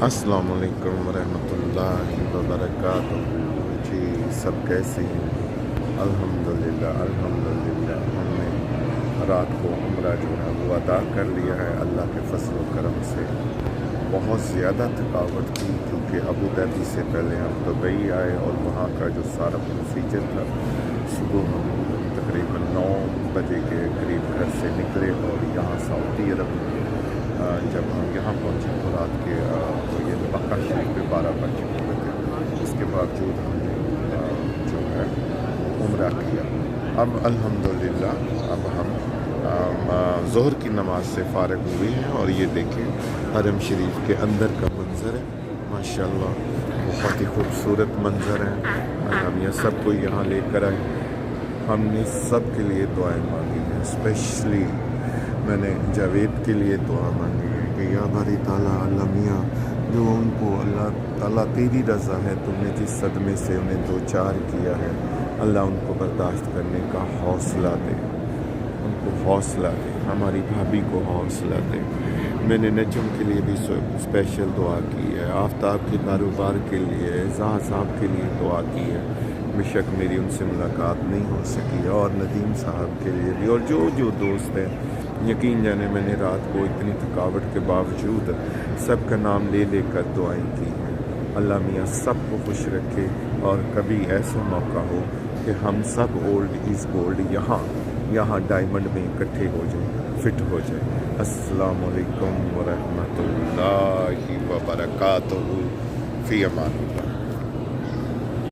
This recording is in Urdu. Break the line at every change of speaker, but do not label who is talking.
السلام علیکم ورحمۃ اللہ وبرکاتہ جی، سب کیسے ہیں؟ الحمدللہ ہم نے رات کو عمرہ جو ہے وہ ادا کر لیا ہے اللہ کے فضل و کرم سے۔ بہت زیادہ تھکاوٹ تھی کیونکہ ابو ظہبی سے پہلے ہم دبئی آئے اور وہاں کا جو سارا پروسیجر تھا، صبح ہم تقریباً 9 بجے کے قریب گھر سے نکلے اور یہاں سعودی عرب جب ہم یہاں پہنچے تو رات کے تو یہ مکہ شریف پہ 12 بج چکے تھے۔ اس کے باوجود ہم نے جو ہے عمرہ کیا۔ اب الحمدللہ اب ہم ظہر کی نماز سے فارغ ہوئے ہیں اور یہ دیکھیں حرم شریف کے اندر کا منظر ہے، ماشاءاللہ بہت ہی خوبصورت منظر ہے۔ ہم یہ سب کو یہاں لے کر آئے، ہم نے سب کے لیے دعائیں مانگی ہیں، اسپیشلی میں نے جاوید کے لیے دعا مانگی ہے کہ یا باری تعالیٰ اللہ میاں جو ان کو اللہ تعالیٰ تیری رضا ہے، تم نے جس صدمے سے انہیں دو چار کیا ہے، اللہ ان کو برداشت کرنے کا حوصلہ دے، ان کو حوصلہ دے، ہماری بھابھی کو حوصلہ دے۔ میں نے نجم کے لیے بھی اسپیشل دعا کی ہے، آفتاب کے کاروبار کے لیے، اعزاز صاحب کے لیے دعا کی ہے، بے شک میری ان سے ملاقات نہیں ہو سکی، اور ندیم صاحب کے لیے بھی، اور جو دوست ہیں یقین جانے میں نے رات کو اتنی تھکاوٹ کے باوجود سب کا نام لے لے کر دعائیں کی ہیں۔ اللہ میاں سب کو خوش رکھے اور کبھی ایسا موقع ہو کہ ہم سب اولڈ از گولڈ یہاں ڈائمنڈ میں اکٹھے ہو جائیں، فٹ ہو جائیں۔ السلام علیکم ورحمۃ اللہ وبرکاتہ، فی امان۔